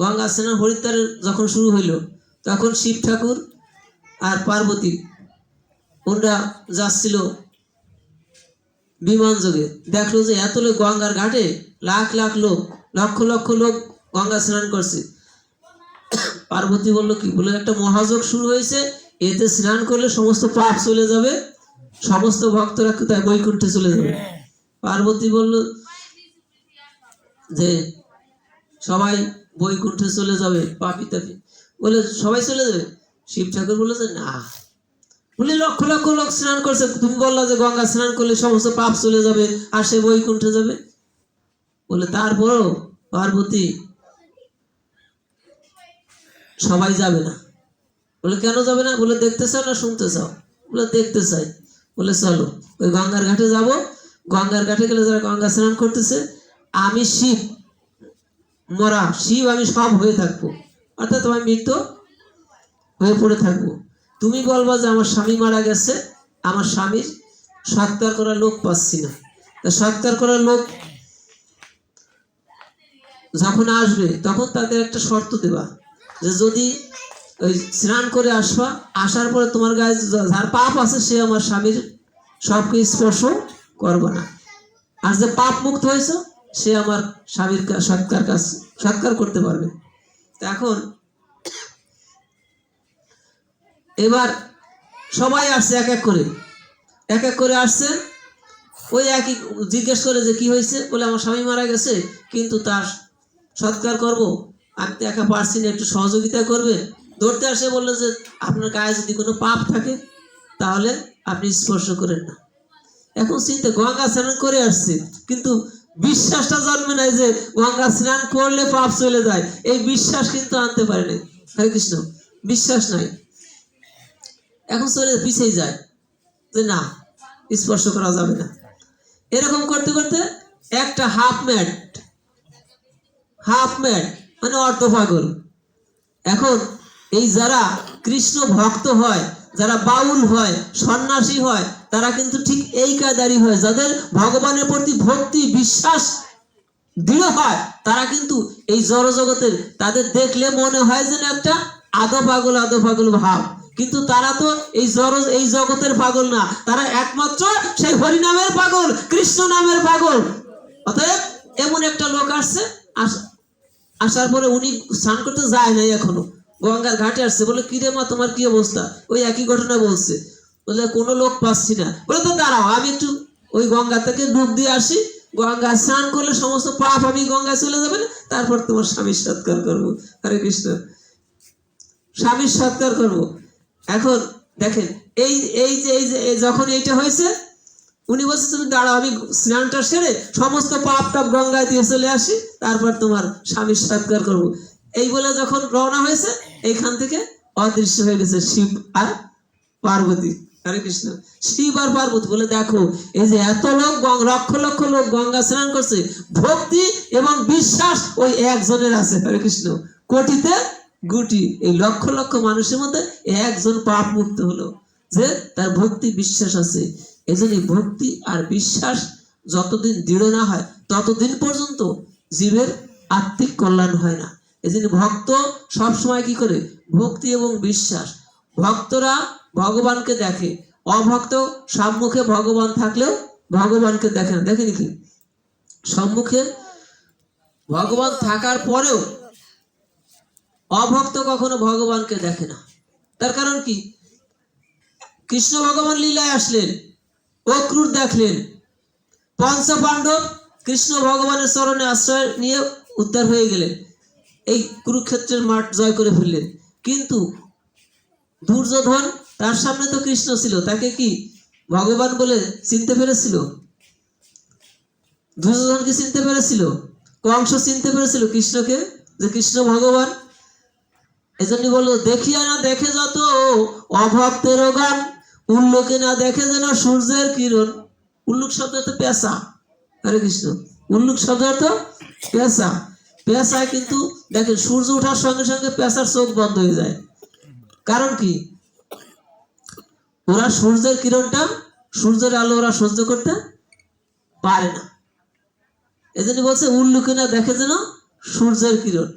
গঙ্গা স্নান হরিদ্বারে যখন শুরু হইল, তখন শিব ঠাকুর আর পার্বতী ওরা যাচ্ছিল বিমান যোগে। দেখলো যে এত লোক গঙ্গার ঘাটে, লাখ লাখ লোক, লক্ষ লক্ষ লোক গঙ্গা স্নান করছে। পার্বতী বললো কি, বলে একটা মহাযোগ শুরু হয়েছে, এতে স্নান করলে সমস্ত পাপ চলে যাবে, সমস্ত ভক্তরা কোথায় বৈকুণ্ঠে চলে যাবে। পার্বতী বলল যে সবাই বৈকুণ্ঠে চলে যাবে, পাপি তাপি, বলে সবাই চলে যাবে। শিব ঠাকুর বললো যে না, বলে লক্ষ লক্ষ লোক স্নান করছে, তুমি বললা যে গঙ্গা স্নান করলে সমস্ত পাপ চলে যাবে আর সে বৈকুণ্ঠে যাবে। বলে তারপরও পার্বতী সবাই যাবে না। বলে কেন যাবে না? বলে দেখতে চাও না শুনতে চাও? বলে দেখতে চাই। বলে চলো ওই গঙ্গার ঘাটে যাব। গঙ্গার ঘাটে গেলে যারা গঙ্গা স্নান করতেছে, আমি শিব, মরা শিব, আমি সব হয়ে থাকবো, অর্থাৎ আমি মৃত হয়ে পড়ে থাকবো। তুমি বলবা যে আমার স্বামী মারা গেছে, আমার স্বামীর সৎকার করার লোক পাচ্ছি না। তা সৎকার করার লোক যখন আসবে তখন তাদের একটা শর্ত দেবা, যে যদি ওই স্নান করে আসবা, আসার পরে তোমার গায়ে যার পাপ আছে সে আমার স্বামীর সবকে স্পর্শ করবো না, আর যে পাপ মুক্ত হয়েছে সে আমার স্বামীর সৎকার করতে পারবে। এখন এবার সবাই আসছে, এক এক করে আসছে। ওই একই জিজ্ঞেস করে যে কি হয়েছে? বলে আমার স্বামী মারা গেছে, কিন্তু তার সৎকার করব, আমি তো একা পারছি না, একটু সহযোগিতা করবে। ধরতে আসে বললো যে আপনার গায়ে যদি কোনো পাপ থাকে তাহলে আপনি স্পর্শ করেন না। এখন চিন্তা, গঙ্গা স্নান করে আসছে, কিন্তু বিশ্বাসটা জন্মে নাই যে গঙ্গা স্নান করলে পাপ চলে যায়, এই বিশ্বাস কিন্তু আনতে পারেনি। হরে কৃষ্ণ, বিশ্বাস নাই। এখন চলে পিছিয়ে যায় যে না, স্পর্শ করা যাবে না। এরকম করতে করতে একটা হাফ ম্যাড মানে অর্ধ পাগল। এখন এই যারা কৃষ্ণ ভক্ত হয়, যারা বাউল হয়, সন্ন্যাসী হয়, তারা কিন্তু ঠিক এই কায়দারই হয়। যাদের ভগবানের প্রতি ভক্তি বিশ্বাস দৃঢ় হয়, তারা কিন্তু এই জড়জগতের, তাদের দেখলে মনে হয় যেন একটা আধো পাগল ভাব, কিন্তু তারা তো এই জগতের পাগল না, তারা একমাত্র সেই হরিনামের পাগল, কৃষ্ণ নামের পাগল। অতএব এমন একটা লোক আসছে, আসার পরে উনি স্নান করতে যায় নাই, এখনো গঙ্গার ঘাটে আসছে। বলে কিরে মা, তোমার কি অবস্থা? ওই একই ঘটনা বলছে। বলে কোনো লোক পাচ্ছি না। বলে তো দাঁড়াও, আমি একটু ওই গঙ্গা থেকে ডুব দিয়ে আসি, গঙ্গা স্নান করলে সমস্ত পাপ আমি গঙ্গা চলে যাবে না, তারপর তোমার স্বামীর সৎকার করবো। হরে কৃষ্ণ, স্বামীর সৎকার করবো। এখন দেখেন, এই যে যখন এইটা হয়েছে, উনি বলছে তুমি দাঁড়াও, আমি স্নানটা সেরে সমস্ত পাপ টাপ গঙ্গায় দিয়ে চলে আসি, তারপর তোমার স্বামীর সৎকার করবো। এই বলে যখন রওনা হয়েছে, এইখান থেকে অদৃশ্য হয়ে গেছে শিব আর পার্বতী। হরে কৃষ্ণ, শিব আর পার্বতী। বলে দেখো, এই যে এত লোক, লক্ষ লক্ষ লোক গঙ্গা স্নান করছে, ভক্তি এবং বিশ্বাস ওই একজনের আছে। হরে কৃষ্ণ, কোটিতে গুটি, এই লক্ষ লক্ষ মানুষের মধ্যে একজন পাপ মুক্ত হলো, যে তার ভক্তি বিশ্বাস আছে। এজন্য ভক্তি আর বিশ্বাস যতদিন দৃঢ় না হয়, ততদিন পর্যন্ত জীবের আত্মিক কল্যাণ হয় না। এজন্য ভক্ত সবসময় কি করে? ভক্তি এবং বিশ্বাস। ভক্তরা ভগবানকে দেখে, অভক্ত সম্মুখে ভগবান থাকলেও ভগবানকে দেখে না। দেখেনি কি, সম্মুখে ভগবান থাকার পরেও অভক্ত কখনো ভগবানকে দেখে না। তার কারণ কি? কৃষ্ণ ভগবান লীলায় আসলেন, অক্রুর দেখলেন, পঞ্চ পাণ্ডব কৃষ্ণ ভগবানের চরণে আশ্রয় নিয়ে উদ্ধার হয়ে গেলেন, এই কুরুক্ষেত্রের মাঠ জয় করে ফেললেন। কিন্তু দুর্যোধন, তার সামনে তো কৃষ্ণ ছিল, তাকে কি ভগবান বলে চিনতে পেরেছিল? দুর্যোধন কি চিনতে পেরেছিল? কংস চিনতে পেরেছিল কৃষ্ণকে যে কৃষ্ণ ভগবান? এজন্য বললো, দেখিয়া না দেখে যত অভক্তের গান, উল্লোকে না দেখে যেন সূর্যের কিরণ। উল্লুক শব্দ তো পেশা। হরে কৃষ্ণ, উল্লুক শব্দ তো পেশা। পেশায় কিন্তু দেখেন, সূর্য ওঠার সঙ্গে সঙ্গে পেশার চোখ বন্ধ হয়ে যায়। কারণ কি? ওরা সূর্যের কিরণটা, সূর্যের আলো ওরা সহ্য করতে পারে না। এজন্য বলছে উল্লুকে না দেখে যেন সূর্যের কিরণ।